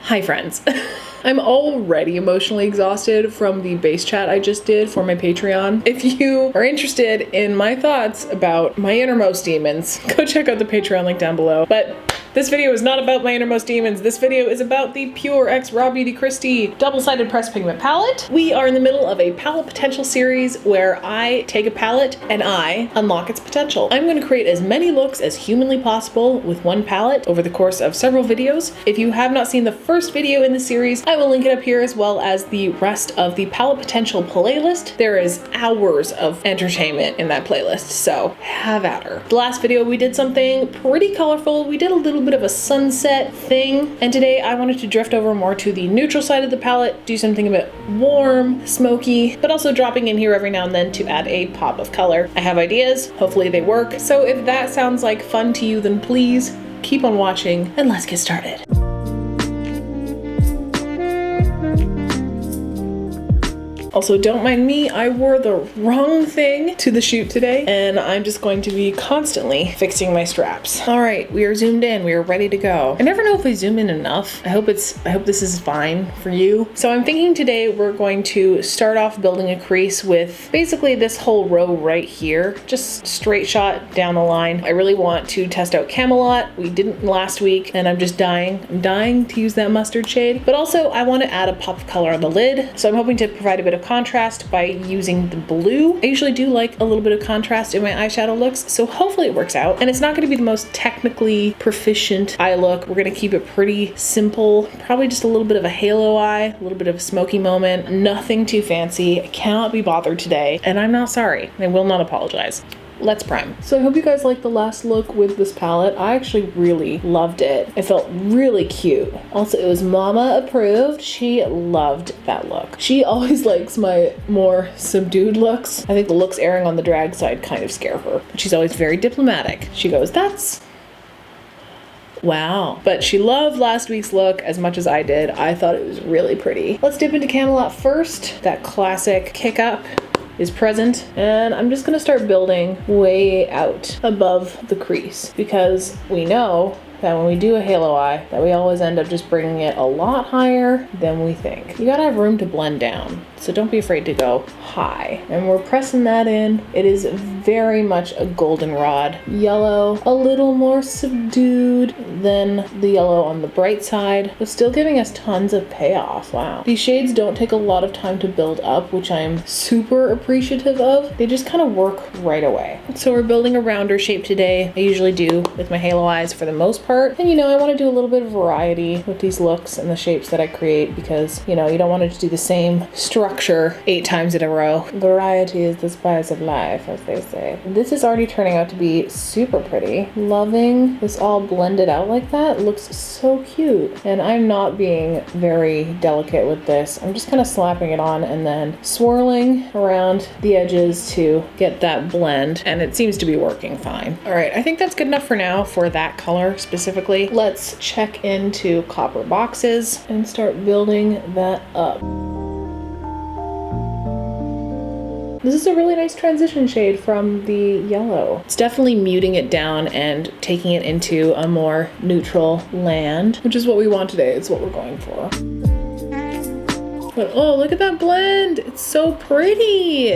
Hi friends. I'm already emotionally exhausted from the base chat I just did for my Patreon. If you are interested in my thoughts about my innermost demons, go check out the Patreon link down below. But this video is not about my innermost demons. This video is about the Pür X Rawbeautykristi double-sided pressed pigment palette. We are in the middle of a palette potential series where I take a palette and I unlock its potential. I'm going to create as many looks as humanly possible with one palette over the course of several videos. If you have not seen the first video in the series, I will link it up here as well as the rest of the palette potential playlist. There is hours of entertainment in that playlist, so have at her. The last video we did something pretty colorful. We did a little bit of a sunset thing, and today I wanted to drift over more to the neutral side of the palette, do something a bit warm, smoky, but also dropping in here every now and then to add a pop of color. I have ideas, hopefully they work, so if that sounds like fun to you, then please keep on watching and let's get started. Also, don't mind me, I wore the wrong thing to the shoot today, and I'm just going to be constantly fixing my straps. All right, we are zoomed in, we are ready to go. I never know if I zoom in enough. I hope this is fine for you. So I'm thinking today we're going to start off building a crease with basically this whole row right here, just straight shot down the line. I really want to test out Camelot. We didn't last week, and I'm dying to use that mustard shade, but also I want to add a pop of color on the lid. So I'm hoping to provide a bit of contrast by using the blue. I usually do like a little bit of contrast in my eyeshadow looks, so hopefully it works out. And it's not going to be the most technically proficient eye look. We're going to keep it pretty simple, probably just a little bit of a halo eye, a little bit of a smoky moment, nothing too fancy. I cannot be bothered today, and I'm not sorry. I will not apologize. Let's prime. So I hope you guys liked the last look with this palette. I actually really loved it. It felt really cute. Also, it was mama approved. She loved that look. She always likes my more subdued looks. I think the looks airing on the drag side kind of scare her, but she's always very diplomatic. She goes, "That's wow." But she loved last week's look as much as I did. I thought it was really pretty. Let's dip into Camelot first. That classic kick up is present, and I'm just gonna start building way out above the crease, because we know that when we do a halo eye that we always end up just bringing it a lot higher than we think. You gotta have room to blend down, so don't be afraid to go high. And we're pressing that in. It is very much a goldenrod yellow, a little more subdued than the yellow on the bright side, but still giving us tons of payoff. Wow. These shades don't take a lot of time to build up, which I'm super appreciative of. They just kind of work right away. So we're building a rounder shape today. I usually do with my halo eyes for the most part. And you know, I want to do a little bit of variety with these looks and the shapes that I create, because you know, you don't want to just do the same structure 8 times in a row. Variety is the spice of life, as they say. This is already turning out to be super pretty. Loving this all blended out like that. It looks so cute. And I'm not being very delicate with this. I'm just kind of slapping it on and then swirling around the edges to get that blend, and it seems to be working fine. All right, I think that's good enough for now for that color specifically. Let's check into copper boxes and start building that up. This is a really nice transition shade from the yellow. It's definitely muting it down and taking it into a more neutral land, which is what we want today. It's what we're going for. But oh, look at that blend. It's so pretty.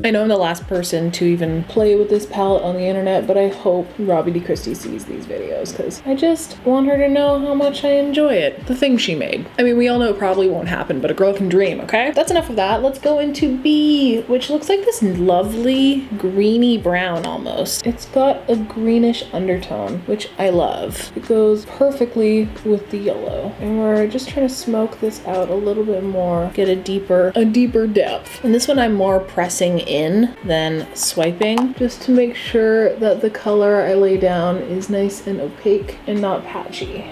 I know I'm the last person to even play with this palette on the internet, but I hope Rawbeautykristi sees these videos, because I just want her to know how much I enjoy it. The thing she made. I mean, we all know it probably won't happen, but a girl can dream, okay? That's enough of that. Let's go into B, which looks like this lovely greeny brown almost. It's got a greenish undertone, which I love. It goes perfectly with the yellow. And we're just trying to smoke this out a little bit more, get a deeper depth. And this one I'm more pressing in than swiping, just to make sure that the color I lay down is nice and opaque and not patchy.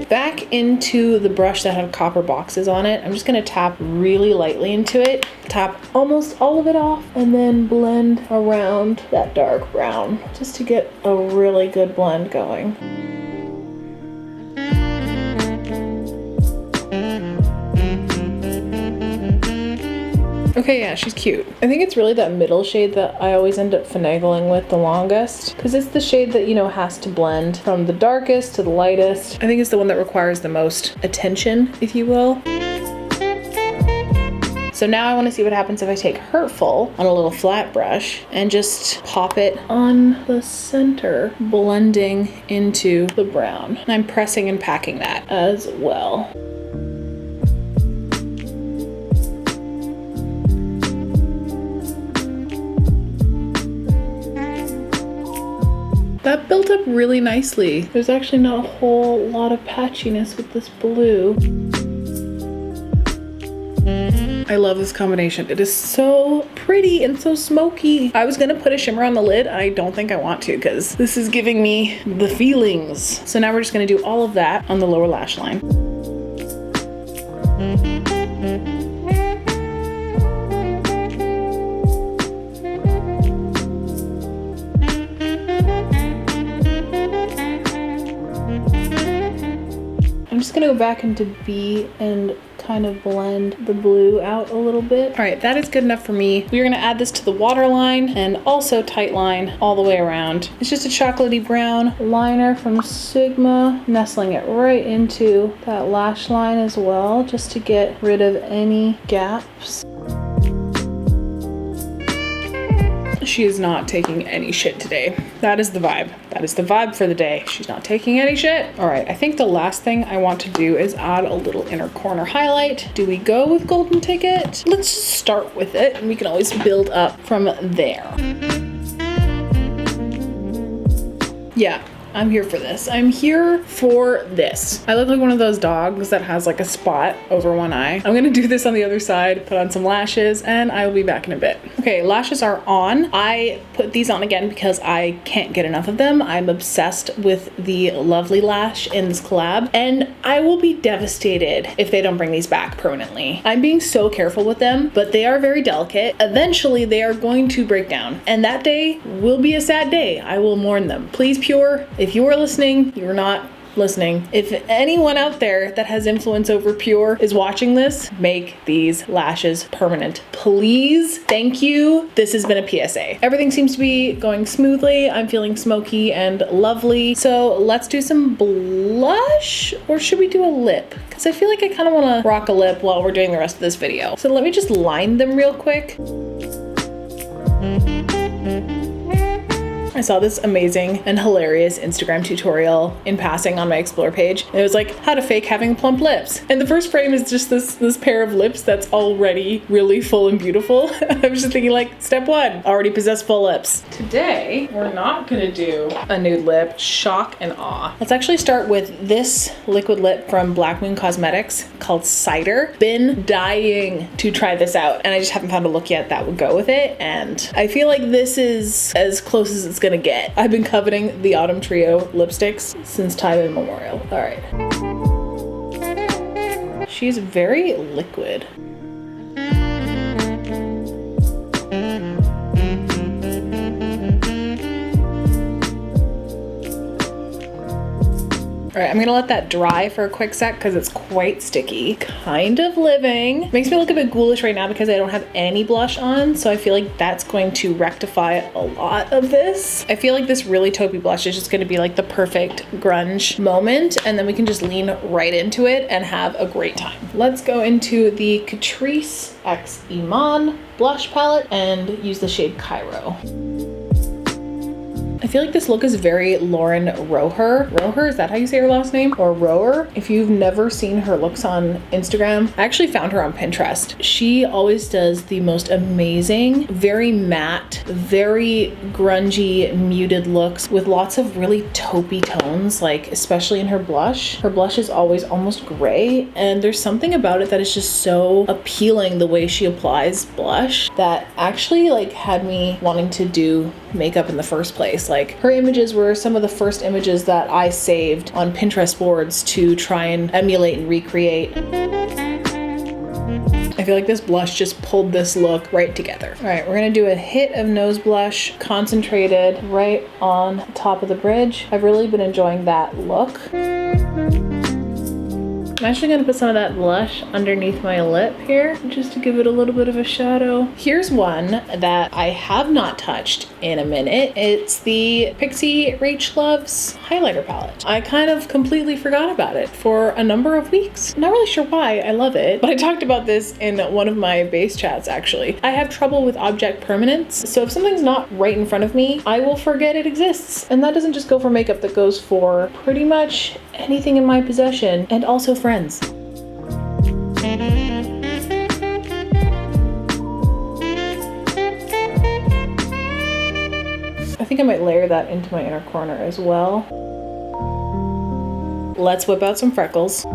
Back into the brush that had copper boxes on it, I'm just gonna tap really lightly into it, tap almost all of it off, and then blend around that dark brown, just to get a really good blend going. Okay, yeah, she's cute. I think it's really that middle shade that I always end up finagling with the longest, because it's the shade that, you know, has to blend from the darkest to the lightest. I think it's the one that requires the most attention, if you will. So now I want to see what happens if I take Hurtful on a little flat brush and just pop it on the center, blending into the brown. And I'm pressing and packing that as well. That built up really nicely. There's actually not a whole lot of patchiness with this blue. I love this combination. It is so pretty and so smoky. I was gonna put a shimmer on the lid. I don't think I want to because this is giving me the feelings. So now we're just gonna do all of that on the lower lash line. I'm just gonna go back into B and kind of blend the blue out a little bit. All right, that is good enough for me. We're gonna add this to the waterline and also tight line all the way around. It's just a chocolatey brown liner from Sigma, nestling it right into that lash line as well, just to get rid of any gaps. She is not taking any shit today. That is the vibe. That is the vibe for the day. She's not taking any shit. All right, I think the last thing I want to do is add a little inner corner highlight. Do we go with Golden Ticket? Let's just start with it and we can always build up from there. Yeah. I'm here for this. I'm here for this. I look like one of those dogs that has like a spot over one eye. I'm gonna do this on the other side, put on some lashes, and I will be back in a bit. Okay, lashes are on. I put these on again because I can't get enough of them. I'm obsessed with the Lovely Lash in this collab, and I will be devastated if they don't bring these back permanently. I'm being so careful with them, but they are very delicate. Eventually, they are going to break down, and that day will be a sad day. I will mourn them. Please, Pür, if you are listening, you're not listening. If anyone out there that has influence over Pür is watching this, make these lashes permanent. Please, thank you. This has been a PSA. Everything seems to be going smoothly. I'm feeling smoky and lovely. So let's do some blush, or should we do a lip? Because I feel like I kind of want to rock a lip while we're doing the rest of this video. So let me just line them real quick. I saw this amazing and hilarious Instagram tutorial in passing on my Explore page. And it was like how to fake having plump lips. And the first frame is just this pair of lips that's already really full and beautiful. I was just thinking like, step one, already possess full lips. Today, we're not gonna do a nude lip, shock and awe. Let's actually start with this liquid lip from Black Moon Cosmetics called Cider. Been dying to try this out, and I just haven't found a look yet that would go with it. And I feel like this is as close as it's gonna get. I've been coveting the Autumn Trio lipsticks since time immemorial. All right. She's very liquid. All right, I'm gonna let that dry for a quick sec because it's quite sticky. Kind of living. Makes me look a bit ghoulish right now because I don't have any blush on, so I feel like that's going to rectify a lot of this. I feel like this really taupey blush is just gonna be like the perfect grunge moment, and then we can just lean right into it and have a great time. Let's go into the Catrice X Iman blush palette and use the shade Cairo. I feel like this look is very Lauren Roher. Roher, is that how you say her last name? Or Roher? If you've never seen her looks on Instagram, I actually found her on Pinterest. She always does the most amazing, very matte, very grungy, muted looks with lots of really taupey tones, like especially in her blush. Her blush is always almost gray, and there's something about it that is just so appealing, the way she applies blush, that actually like had me wanting to do makeup in the first place. Like her images were some of the first images that I saved on Pinterest boards to try and emulate and recreate. I feel like this blush just pulled this look right together. All right, we're gonna do a hit of nose blush, concentrated right on top of the bridge. I've really been enjoying that look. I'm actually gonna put some of that blush underneath my lip here, just to give it a little bit of a shadow. Here's one that I have not touched in a minute. It's the Pixie Rach Loves highlighter palette. I kind of completely forgot about it for a number of weeks. Not really sure why. I love it, but I talked about this in one of my base chats actually. I have trouble with object permanence, so if something's not right in front of me, I will forget it exists. And that doesn't just go for makeup, that goes for pretty much anything in my possession, and also friends. I think I might layer that into my inner corner as well. Let's whip out some freckles.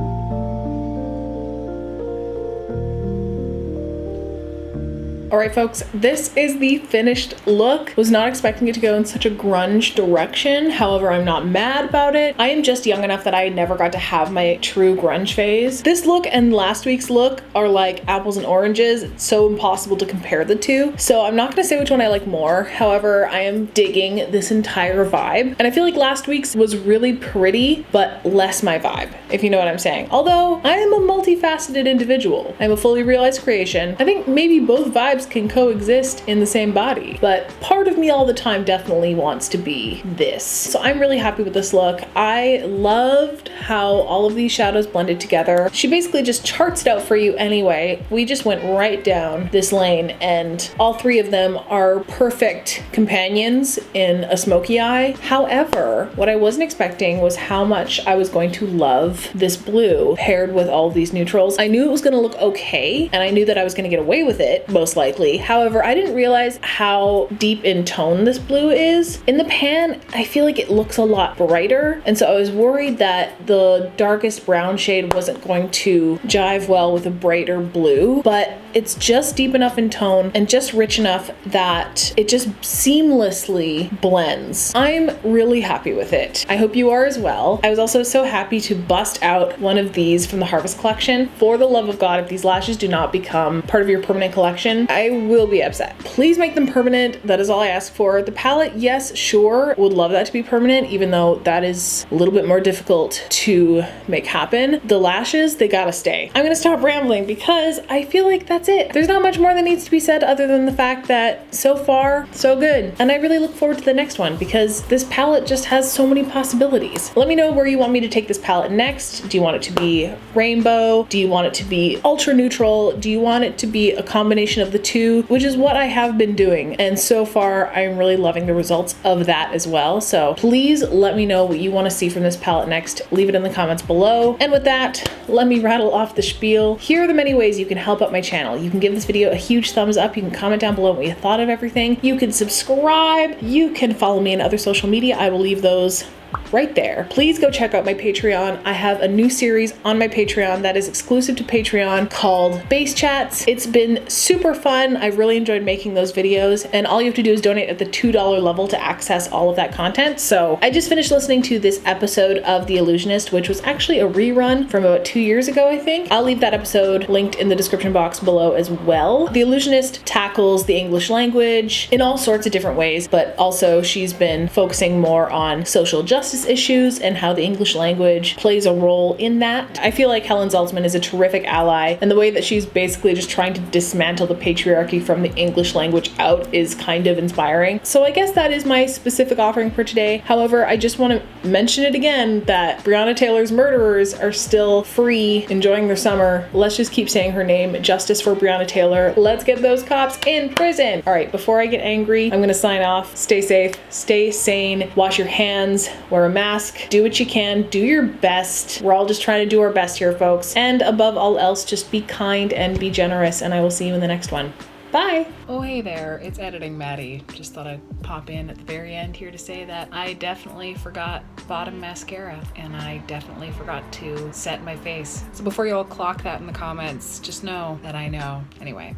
All right, folks, this is the finished look. Was not expecting it to go in such a grunge direction. However, I'm not mad about it. I am just young enough that I never got to have my true grunge phase. This look and last week's look are like apples and oranges. It's so impossible to compare the two. So I'm not gonna say which one I like more. However, I am digging this entire vibe. And I feel like last week's was really pretty, but less my vibe, if you know what I'm saying. Although I am a multifaceted individual. I'm a fully realized creation. I think maybe both vibes can coexist in the same body, but part of me all the time definitely wants to be this. So I'm really happy with this look. I loved how all of these shadows blended together. She basically just charts it out for you anyway. We just went right down this lane, and all three of them are perfect companions in a smoky eye. However, what I wasn't expecting was how much I was going to love this blue paired with all of these neutrals. I knew it was going to look okay, and I knew that I was going to get away with it, most likely. However, I didn't realize how deep in tone this blue is. In the pan, I feel like it looks a lot brighter, and so I was worried that the darkest brown shade wasn't going to jive well with a brighter blue, but it's just deep enough in tone and just rich enough that it just seamlessly blends. I'm really happy with it. I hope you are as well. I was also so happy to bust out one of these from the Harvest collection. For the love of God, if these lashes do not become part of your permanent collection, I will be upset. Please make them permanent. That is all I ask for. The palette, yes, sure, would love that to be permanent, even though that is a little bit more difficult to make happen. The lashes, they gotta stay. I'm gonna stop rambling because I feel like that's it. There's not much more that needs to be said other than the fact that so far, so good. And I really look forward to the next one because this palette just has so many possibilities. Let me know where you want me to take this palette next. Do you want it to be rainbow? Do you want it to be ultra neutral? Do you want it to be a combination of the two, which is what I have been doing. And so far, I'm really loving the results of that as well. So please let me know what you want to see from this palette next. Leave it in the comments below. And with that, let me rattle off the spiel. Here are the many ways you can help out my channel. You can give this video a huge thumbs up. You can comment down below what you thought of everything. You can subscribe. You can follow me on other social media. I will leave those right there. Please go check out my Patreon. I have a new series on my Patreon that is exclusive to Patreon called Base Chats. It's been super fun. I've really enjoyed making those videos, and all you have to do is donate at the $2 level to access all of that content. So I just finished listening to this episode of The Allusionist, which was actually a rerun from about 2 years ago, I think. I'll leave that episode linked in the description box below as well. The Allusionist tackles the English language in all sorts of different ways, but also she's been focusing more on social justice issues and how the English language plays a role in that. I feel like Helen Zaltzman is a terrific ally, and the way that she's basically just trying to dismantle the patriarchy from the English language out is kind of inspiring. So I guess that is my specific offering for today. However, I just want to mention it again that Breonna Taylor's murderers are still free, enjoying their summer. Let's just keep saying her name. Justice for Breonna Taylor. Let's get those cops in prison. All right, before I get angry, I'm gonna sign off. Stay safe, stay sane, wash your hands, wear a mask, do what you can, do your best. We're all just trying to do our best here, folks. And above all else, just be kind and be generous, and I will see you in the next one. Bye! Oh, hey there, it's Editing Maddie. Just thought I'd pop in at the very end here to say that I definitely forgot bottom mascara, and I definitely forgot to set my face. So before you all clock that in the comments, just know that I know. Anyway,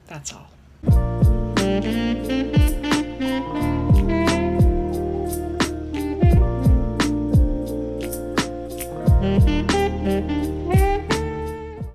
that's all.